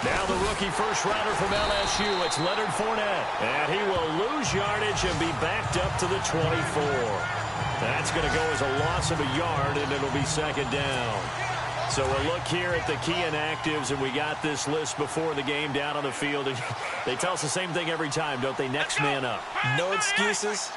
Now the rookie first-rounder from LSU, it's Leonard Fournette. And he will lose yardage and be backed up to the 24. That's going to go as a loss of a yard, and it'll be second down. So we'll look here at the key inactives, and we got this list before the game down on the field. They tell us the same thing every time, don't they? Next man up. No excuses.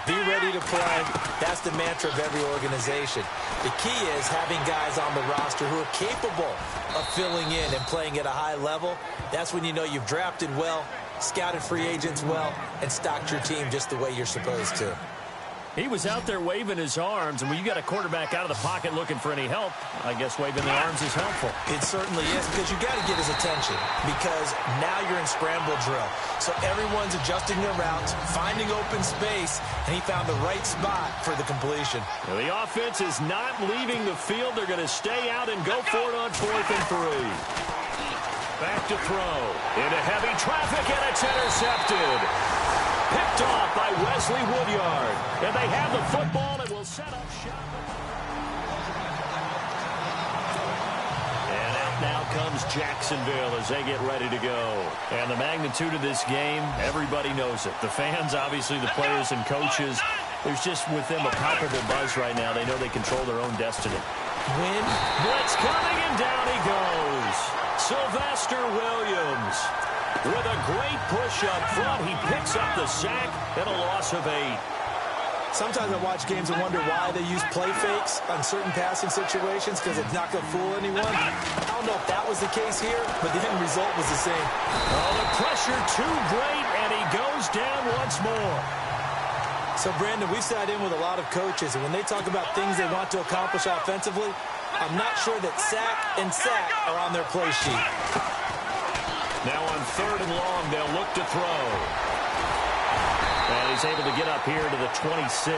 Be ready to play. That's the mantra of every organization. The key is having guys on the roster who are capable of filling in and playing at a high level. That's when you know you've drafted well, scouted free agents well, and stocked your team just the way you're supposed to. He was out there waving his arms, and when you got a quarterback out of the pocket looking for any help, I guess waving the arms is helpful. It certainly is, because you got to get his attention, because now you're in scramble drill. So everyone's adjusting their routes, finding open space, and he found the right spot for the completion. Well, the offense is not leaving the field. They're going to stay out and go for it on 4th and 3. Back to throw. Into heavy traffic, and it's intercepted. Picked off by Wesley Woodyard. And they have the football and will set up shop. And out now comes Jacksonville as they get ready to go. And the magnitude of this game, everybody knows it. The fans, obviously the players and coaches, there's just with them a palpable buzz right now. They know they control their own destiny. Win. Blitz coming, and down he goes. Sylvester Williams. With a great push up front, he picks up the sack and a loss of 8. Sometimes I watch games and wonder why they use play fakes on certain passing situations, because it's not going to fool anyone. I don't know if that was the case here, but the end result was the same. Oh, the pressure too great, and he goes down once more. So, Brandon, we've sat in with a lot of coaches, and when they talk about things they want to accomplish offensively, I'm not sure that sack and sack are on their play sheet. Now on 3rd and long, they'll look to throw. And he's able to get up here to the 26.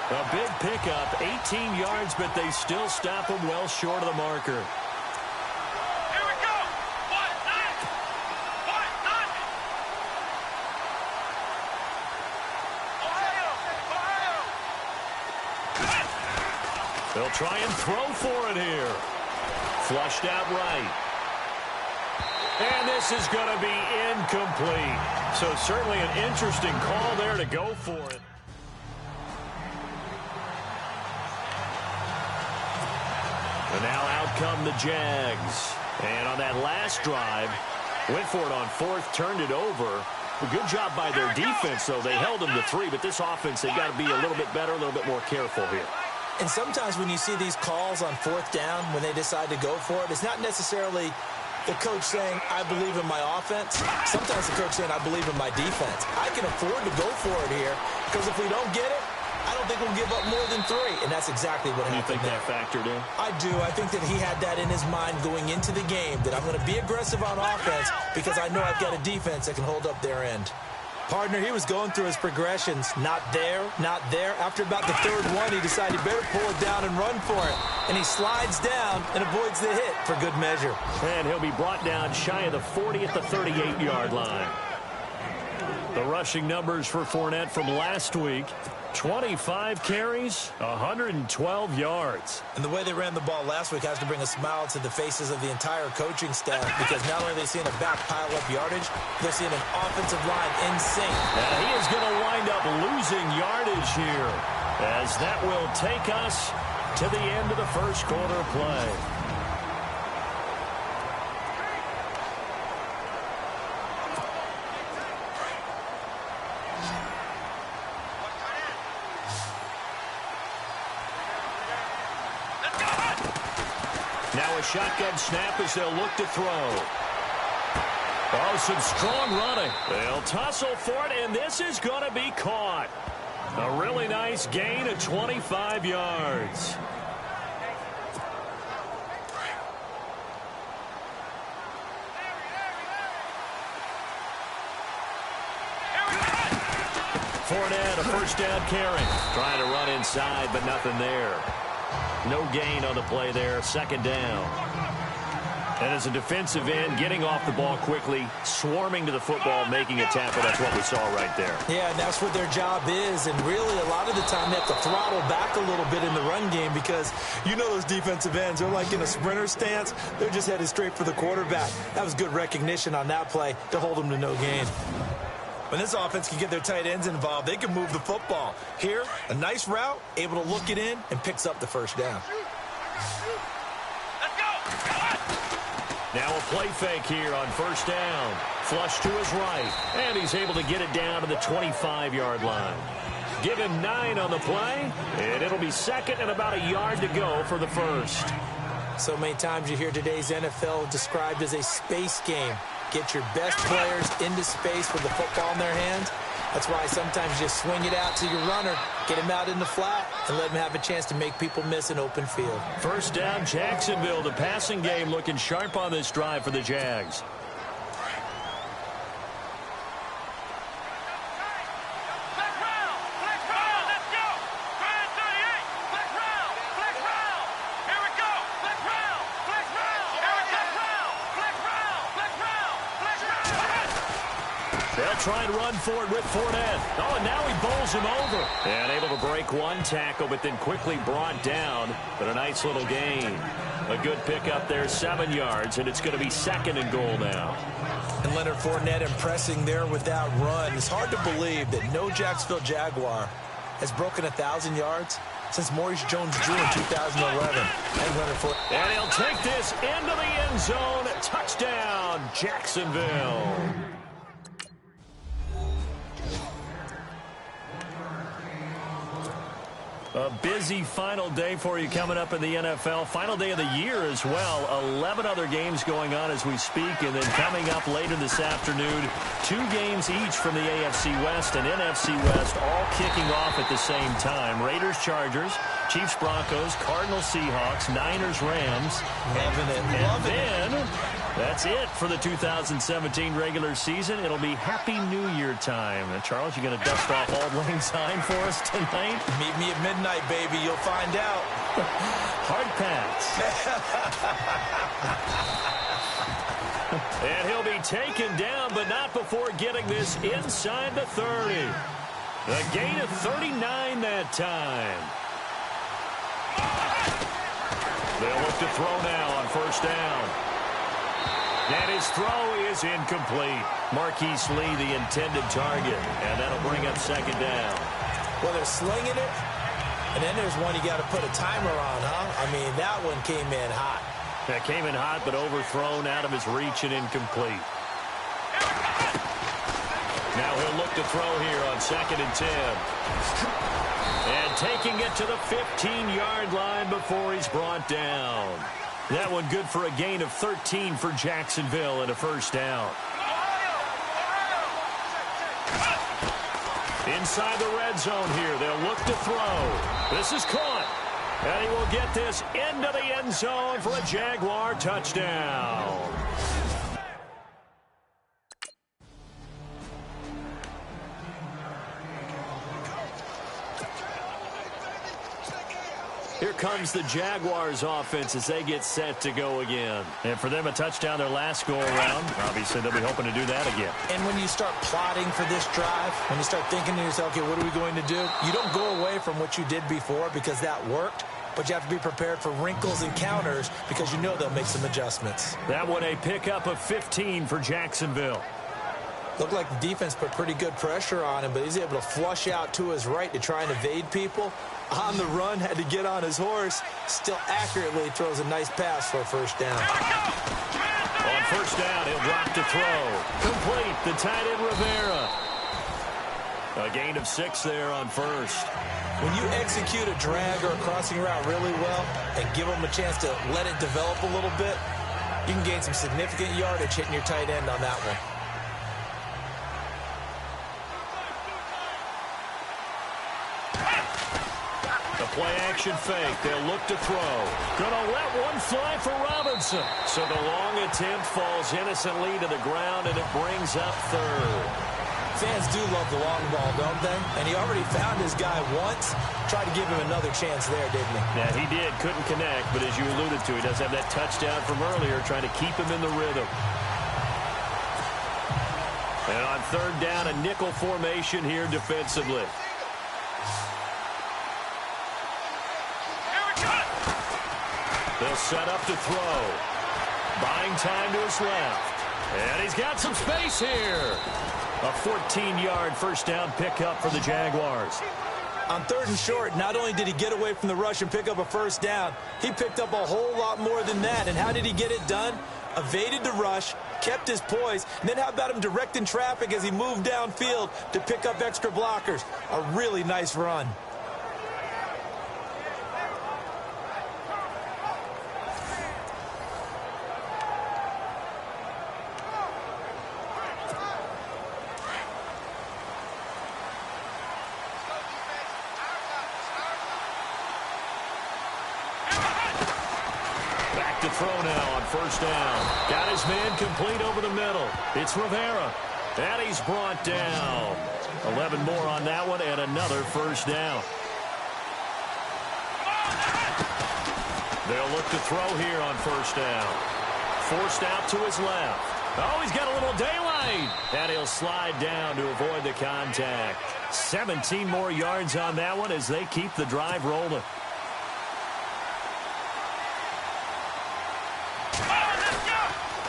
A big pickup, 18 yards, but they still stop him well short of the marker. Here we go. 1-9. Ohio. They'll try and throw for it here. Flushed out right. And this is going to be incomplete. So certainly an interesting call there to go for it. And now out come the Jags. And on that last drive, went for it on 4th, turned it over. A good job by their defense, though. They held them to 3, but this offense, they've got to be a little bit better, a little bit more careful here. And sometimes when you see these calls on 4th down, when they decide to go for it, it's not necessarily the coach saying, I believe in my offense. Sometimes the coach saying, I believe in my defense. I can afford to go for it here, because if we don't get it, I don't think we'll give up more than 3. And that's exactly what happened. You think that factored in? I do. I think that he had that in his mind going into the game, that I'm going to be aggressive on offense because I know I've got a defense that can hold up their end. Partner, he was going through his progressions. Not there, not there. After about the 3rd one, he decided he better pull it down and run for it. And he slides down and avoids the hit for good measure. And he'll be brought down shy of the 40 at the 38-yard line. The rushing numbers for Fournette from last week. 25 carries, 112 yards. And the way they ran the ball last week has to bring a smile to the faces of the entire coaching staff, because not only are they seeing a back pile up yardage, they're seeing an offensive line in sync. And he is going to wind up losing yardage here, as that will take us to the end of the first quarter of play. Now a shotgun snap as they'll look to throw. Oh, some strong running. They'll tussle for it, and this is going to be caught. A really nice gain of 25 yards. Fournette, a first down carry. Trying to run inside, but nothing there. No gain on the play there. Second down. And as a defensive end, getting off the ball quickly, swarming to the football, making a tackle, that's what we saw right there. Yeah, and that's what their job is. And really, a lot of the time, they have to throttle back a little bit in the run game because you know those defensive ends, they're like in a sprinter stance. They're just headed straight for the quarterback. That was good recognition on that play to hold them to no gain. When this offense can get their tight ends involved, they can move the football. Here, a nice route, able to look it in, and picks up the first down. Let's go. Now a play fake here on first down. Flush to his right, and he's able to get it down to the 25-yard line. Give him 9 on the play, and it'll be second and about a yard to go for the first. So many times you hear today's NFL described as a space game. Get your best players into space with the football in their hands. That's why sometimes you just swing it out to your runner, get him out in the flat, and let him have a chance to make people miss an open field. First down, Jacksonville. The passing game looking sharp on this drive for the Jags. They'll try and run for it with Fournette. Oh, and now he bowls him over. And able to break one tackle, but then quickly brought down. But a nice little gain. A good pickup there, 7 yards, and it's going to be second and goal now. And Leonard Fournette impressing there with that run. It's hard to believe that no Jacksonville Jaguar has broken 1,000 yards since Maurice Jones-Drew in 2011. And Leonard Fournette. And he'll take this into the end zone. Touchdown, Jacksonville. A busy final day for you coming up in the NFL. Final day of the year as well. 11 other games going on as we speak. And then coming up later this afternoon, 2 games each from the AFC West and NFC West, all kicking off at the same time. Raiders, Chargers, Chiefs, Broncos, Cardinals, Seahawks, Niners, Rams. Loving it. And then that's it for the 2017 regular season. It'll be Happy New Year time. Charles, you going to dust off Auld Lang Syne for us tonight? Meet me at midnight, baby. You'll find out. Hard pass. And he'll be taken down, but not before getting this inside the 30. A gain of 39 that time. They'll look to throw now on first down. And his throw is incomplete. Marquise Lee, the intended target. And that'll bring up second down. Well, they're slinging it. And then there's one you got to put a timer on, huh? I mean, that one came in hot. That came in hot, but overthrown out of his reach and incomplete. Now he'll look to throw here on second and 10. And taking it to the 15-yard line before he's brought down. That one good for a gain of 13 for Jacksonville and a first down. Inside the red zone here, they'll look to throw. This is caught. And he will get this into the end zone for a Jaguar touchdown. Here comes the Jaguars offense as they get set to go again. And for them, a touchdown their last go-around. Obviously, they'll be hoping to do that again. And when you start plotting for this drive, when you start thinking to yourself, okay, what are we going to do? You don't go away from what you did before because that worked, but you have to be prepared for wrinkles and counters because you know they'll make some adjustments. That one a pickup of 15 for Jacksonville. Looked like the defense put pretty good pressure on him, but he's able to flush out to his right to try and evade people. On the run, had to get on his horse. Still accurately throws a nice pass for a first down. On first down, he'll drop to throw. Complete, the tight end Rivera. A gain of 6 there on first. When you execute a drag or a crossing route really well and give them a chance to let it develop a little bit, you can gain some significant yardage hitting your tight end on that one. Play-action fake. They'll look to throw. Gonna let one fly for Robinson. So the long attempt falls innocently to the ground, and it brings up third. Fans do love the long ball, don't they? And he already found his guy once. Tried to give him another chance there, didn't he? Yeah, he did. Couldn't connect, but as you alluded to, he does have that touchdown from earlier, trying to keep him in the rhythm. And on third down, a nickel formation here defensively. They'll set up to throw. Buying time to his left. And he's got some space here. A 14-yard first down pickup for the Jaguars. On third and short, not only did he get away from the rush and pick up a first down, he picked up a whole lot more than that. And how did he get it done? Evaded the rush, kept his poise, and then how about him directing traffic as he moved downfield to pick up extra blockers? A really nice run. To throw now on first down. Got his man complete over the middle. It's Rivera. And he's brought down. 11 more on that one and another first down. They'll look to throw here on first down. Forced out to his left. Oh, he's got a little daylight. And he'll slide down to avoid the contact. 17 more yards on that one as they keep the drive rolling.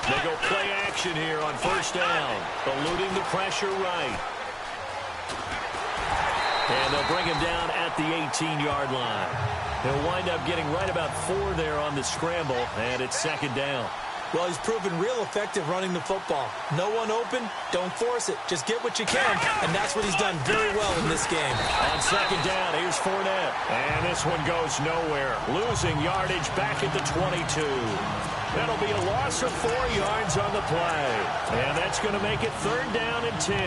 They go play action here on first down, eluding the pressure right. And they'll bring him down at the 18-yard line. He'll wind up getting right about 4 there on the scramble, and it's second down. Well, he's proven real effective running the football. No one open, don't force it. Just get what you can, and that's what he's done very well in this game. On second down, here's Fournette. And this one goes nowhere. Losing yardage back at the 22. That'll be a loss of 4 yards on the play. And that's going to make it third down and 10.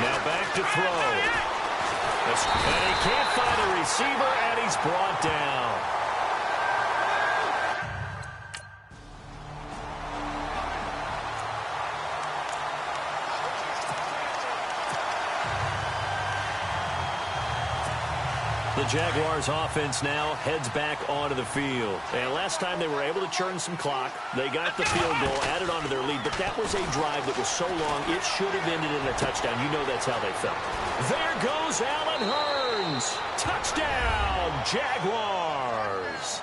Now back to throw. And he can't find a receiver, and he's brought down. The Jaguars offense now heads back onto the field. And last time they were able to churn some clock. They got the field goal, added onto their lead, but that was a drive that was so long it should have ended in a touchdown. You know that's how they felt. There goes Allen Hurns. Touchdown, Jaguars.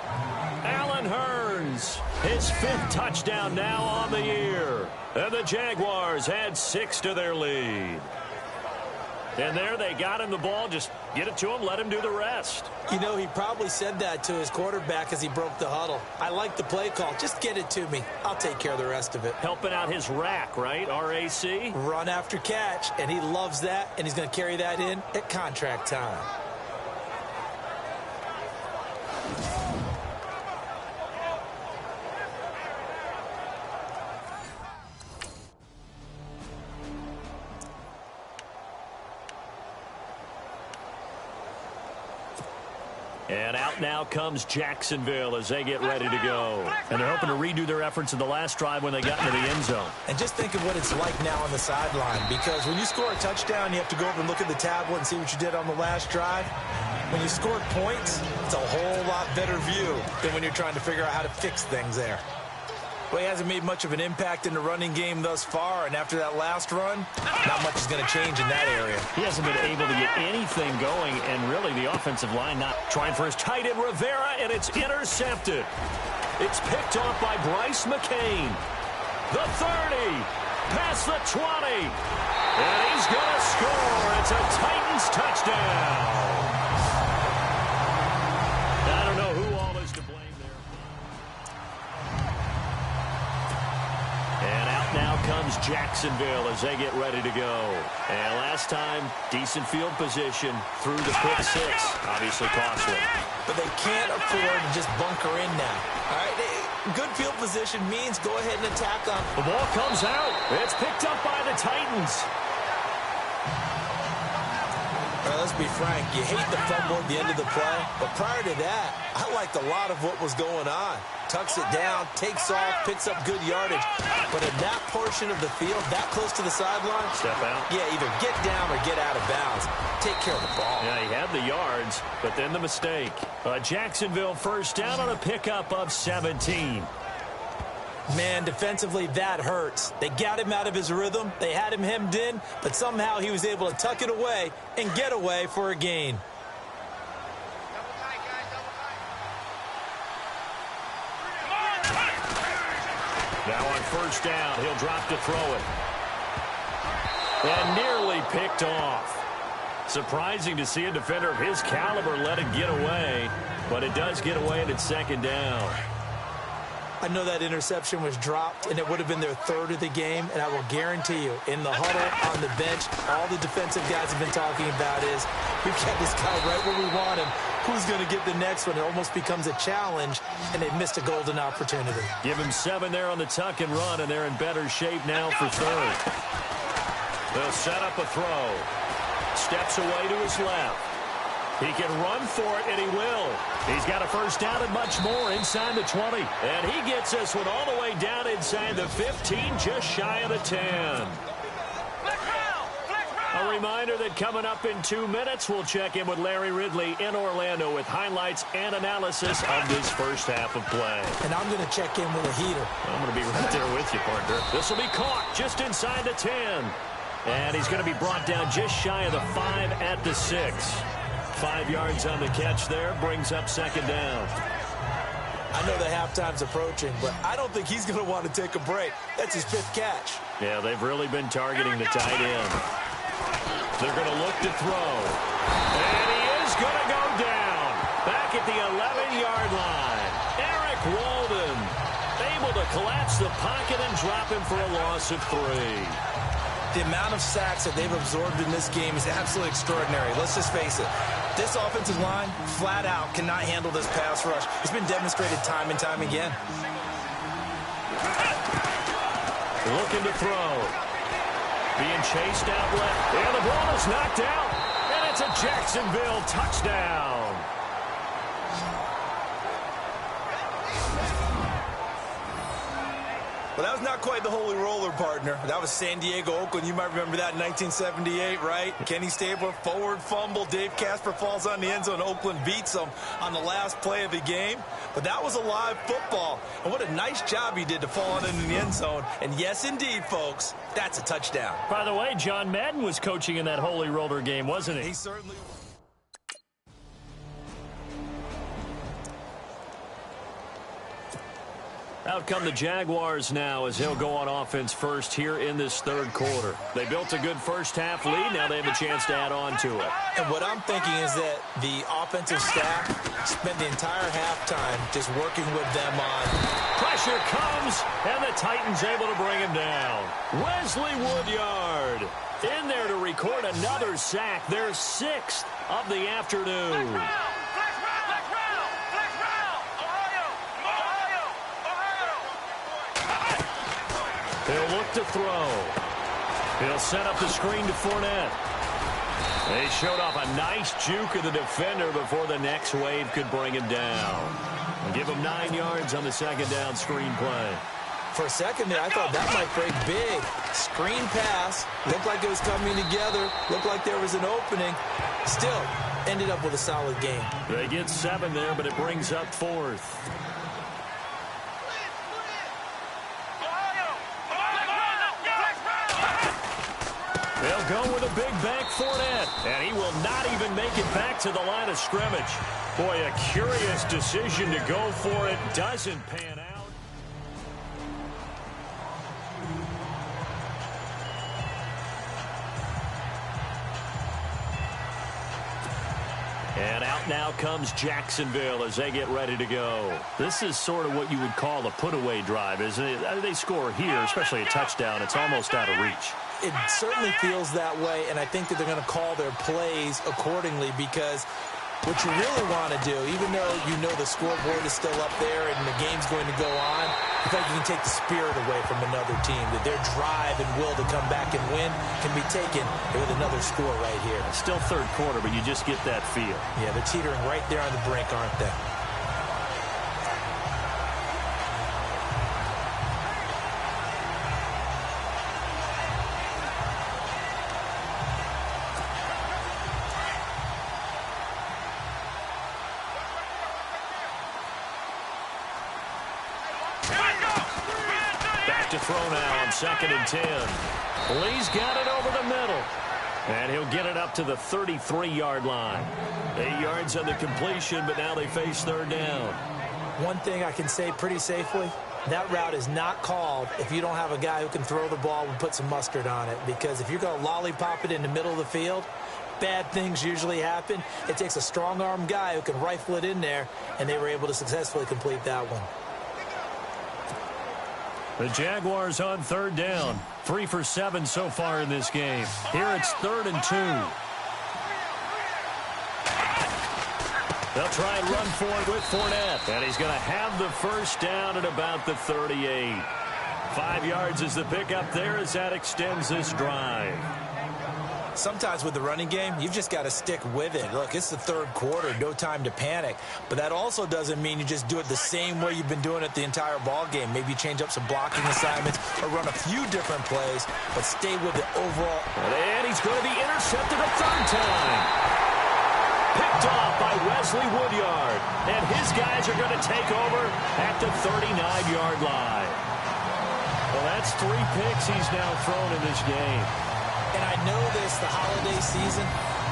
Allen Hurns, his 5th touchdown now on the year. And the Jaguars add 6 to their lead. And there they got him the ball. Just get it to him, let him do the rest. You know, he probably said that to his quarterback as he broke the huddle. I like the play call. Just get it to me. I'll take care of the rest of it. Helping out his rack, right? R-A-C? Run after catch, and he loves that, and he's going to carry that in at contract time. And out now comes Jacksonville as they get ready to go. And they're hoping to redo their efforts in the last drive when they got into the end zone. And just think of what it's like now on the sideline, because when you score a touchdown, you have to go over and look at the tablet and see what you did on the last drive. When you scored points, it's a whole lot better view than when you're trying to figure out how to fix things there. Well, he hasn't made much of an impact in the running game thus far, and after that last run, not much is going to change in that area. He hasn't been able to get anything going, and really the offensive line not trying for his tight end Rivera, and it's intercepted. It's picked off by Bryce McCain. The 30, past the 20, and he's going to score. It's a Titans touchdown. I don't know who all is to blame there. And out now comes Jacksonville as they get ready to go. And last time, decent field position through the pick 6. Obviously costly. But they can't afford to just bunker in now. All right, good field position means go ahead and attack them. The ball comes out. It's picked up by the Titans. Well, let's be frank. You hate the fumble at the end of the play. But prior to that, I liked a lot of what was going on. Tucks it down, takes off, picks up good yardage. But in that portion of the field, that close to the sideline, step out. Yeah, either get down or get out of bounds. Take care of the ball. Yeah, he had the yards, but then the mistake. Jacksonville first down on a pickup of 17. Man, defensively, that hurts. They got him out of his rhythm. They had him hemmed in, but somehow he was able to tuck it away and get away for a gain. Now on first down, he'll drop to throw it. And nearly picked off. Surprising to see a defender of his caliber let it get away, but it does get away and it's second down. I know that interception was dropped, and it would have been their third of the game, and I will guarantee you, in the huddle, on the bench, all the defensive guys have been talking about is, we've got this guy right where we want him. Who's going to get the next one? It almost becomes a challenge, and they've missed a golden opportunity. Give him 7 there on the tuck and run, and they're in better shape now for third. They'll set up a throw. Steps away to his left. He can run for it, and he will. He's got a first down and much more inside the 20. And he gets this one all the way down inside the 15, just shy of the 10. A reminder that coming up in 2 minutes, we'll check in with Larry Ridley in Orlando with highlights and analysis of this first half of play. And I'm going to check in with a heater. I'm going to be right there with you, partner. This will be caught just inside the 10. And he's going to be brought down just shy of the 5 at the 6. 5 yards on the catch there, brings up second down. I know the halftime's approaching, but I don't think he's going to want to take a break. That's his 5th catch. Yeah, they've really been targeting the tight end. They're going to look to throw. And he is going to go down. Back at the 11-yard line. Eric Walden able to collapse the pocket and drop him for a loss of 3. The amount of sacks that they've absorbed in this game is absolutely extraordinary. Let's just face it. This offensive line, flat out, cannot handle this pass rush. It's been demonstrated time and time again. Looking to throw. Being chased out left. And the ball is knocked out. And it's a Jacksonville touchdown. Well, that was not quite the holy roller, partner. That was San Diego, Oakland. You might remember that in 1978, right? Kenny Stabler, forward fumble. Dave Casper falls on the end zone. Oakland beats them on the last play of the game. But that was a live football. And what a nice job he did to fall on in the end zone. And yes, indeed, folks, that's a touchdown. By the way, John Madden was coaching in that holy roller game, wasn't he? He certainly was. Out come the Jaguars now as he'll go on offense first here in this third quarter. They built a good first half lead. Now they have a chance to add on to it. And what I'm thinking is that the offensive staff spent the entire halftime just working with them on. Pressure comes, and the Titans able to bring him down. Wesley Woodyard in there to record another sack. Their 6th of the afternoon. He'll look to throw. He'll set up the screen to Fournette. They showed off a nice juke of the defender before the next wave could bring him down. And give him 9 yards on the second down screen play. For a second there, I thought that might break big. Screen pass. Looked like it was coming together. Looked like there was an opening. Still, ended up with a solid game. They get 7 there, but it brings up 4th. They'll go with a big back Fournette, and he will not even make it back to the line of scrimmage. Boy, a curious decision to go for it. Doesn't pan out. And out now comes Jacksonville as they get ready to go. This is sort of what you would call a put-away drive, isn't it? They score here, especially a touchdown. It's almost out of reach. It certainly feels that way, and I think that they're going to call their plays accordingly because What you really want to do, even though you know the scoreboard is still up there and the game's going to go on, I think you can take the spirit away from another team, that their drive and will to come back and win can be taken with another score right here. Still third quarter, but you just get that feel. Yeah, they're teetering right there on the brink, aren't they? To throw now on 2nd and 10. Lee's got it over the middle. And he'll get it up to the 33-yard line. 8 yards on the completion, but now they face 3rd down. One thing I can say pretty safely, that route is not called if you don't have a guy who can throw the ball and put some mustard on it. Because if you're going to lollipop it in the middle of the field, bad things usually happen. It takes a strong-arm guy who can rifle it in there, and they were able to successfully complete that one. The Jaguars on 3rd down. 3 for 7 so far in this game. Here it's 3rd and 2. They'll try and run for it with Fournette. And he's going to have the first down at about the 38. 5 yards is the pickup there as that extends this drive. Sometimes with the running game, you've just got to stick with it. Look, it's the 3rd quarter, no time to panic. But that also doesn't mean you just do it the same way you've been doing it the entire ball game. Maybe change up some blocking assignments or run a few different plays, but stay with the overall. And he's going to be intercepted a 3rd time. Picked off by Wesley Woodyard. And his guys are going to take over at the 39-yard line. Well, that's 3 picks he's now thrown in this game. And I know this, the holiday season,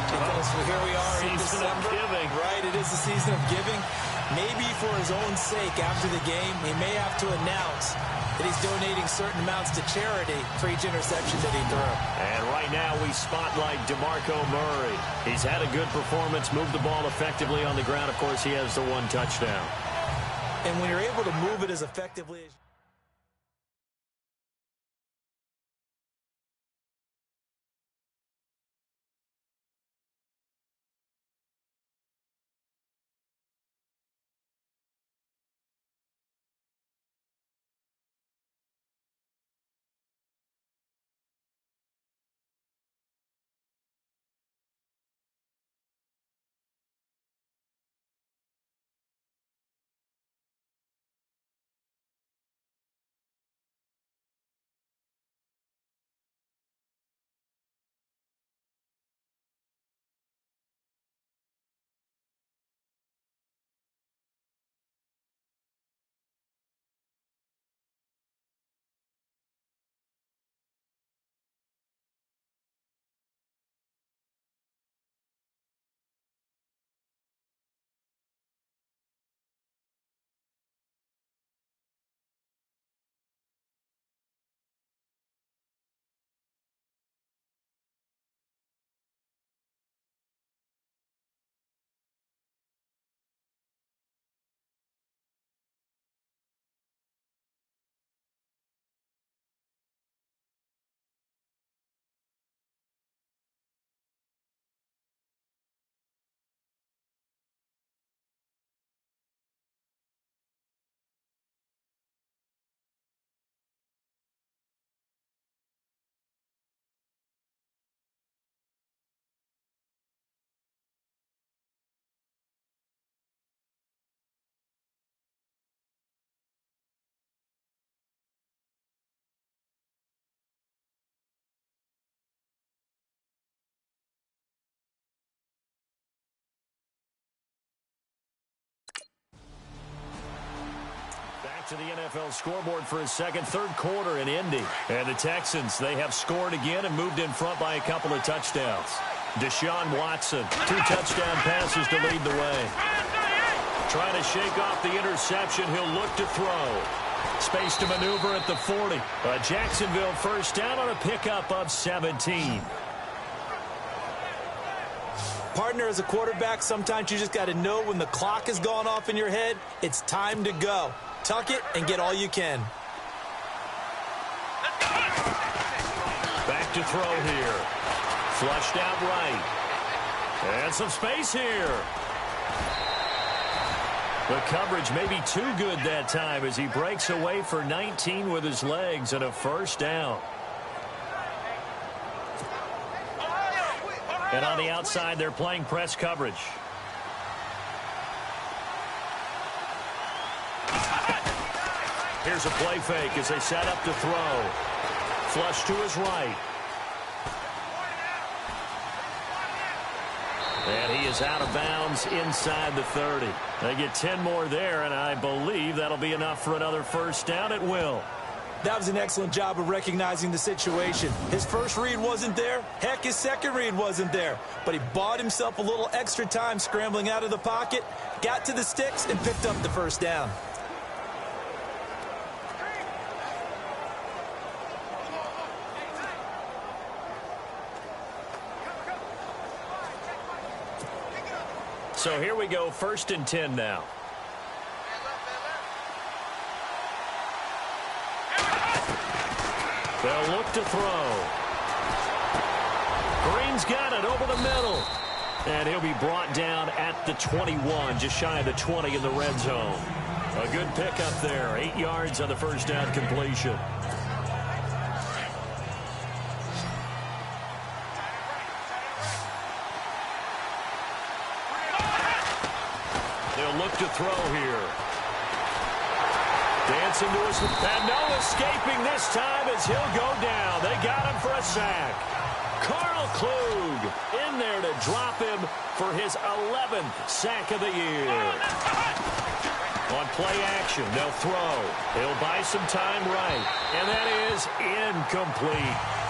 because here we are in December. Right, it is the season of giving. Maybe for his own sake, after the game, he may have to announce that he's donating certain amounts to charity for each interception that he threw. And right now we spotlight DeMarco Murray. He's had a good performance, moved the ball effectively on the ground. Of course, he has the 1 touchdown. And when you're able to move it as effectively as to the NFL scoreboard for his 3rd quarter in Indy. And the Texans, they have scored again and moved in front by a couple of touchdowns. Deshaun Watson, 2 touchdown passes to lead the way. Trying to shake off the interception, he'll look to throw. Space to maneuver at the 40. A Jacksonville first down on a pickup of 17. Partner, as a quarterback, sometimes you just got to know when the clock has gone off in your head, it's time to go. Tuck it and get all you can. Back to throw here. Flushed out right. And some space here. The coverage may be too good that time as he breaks away for 19 with his legs and a first down. And on the outside, they're playing press coverage. Here's a play fake as they set up to throw. Flush to his right. And he is out of bounds inside the 30. They get 10 more there, and I believe that'll be enough for another first down at will. That was an excellent job of recognizing the situation. His first read wasn't there. Heck, his second read wasn't there. But he bought himself a little extra time scrambling out of the pocket, got to the sticks, and picked up the first down. So here we go, 1st and 10 now. They'll look to throw. Green's got it over the middle. And he'll be brought down at the 21, just shy of the 20 in the red zone. A good pickup there, 8 yards on the first down completion. They'll look to throw here. Dancing to his... And no escaping this time as he'll go down. They got him for a sack. Carl Klug in there to drop him for his 11th sack of the year. On play action, they'll throw. He'll buy some time right. And that is incomplete.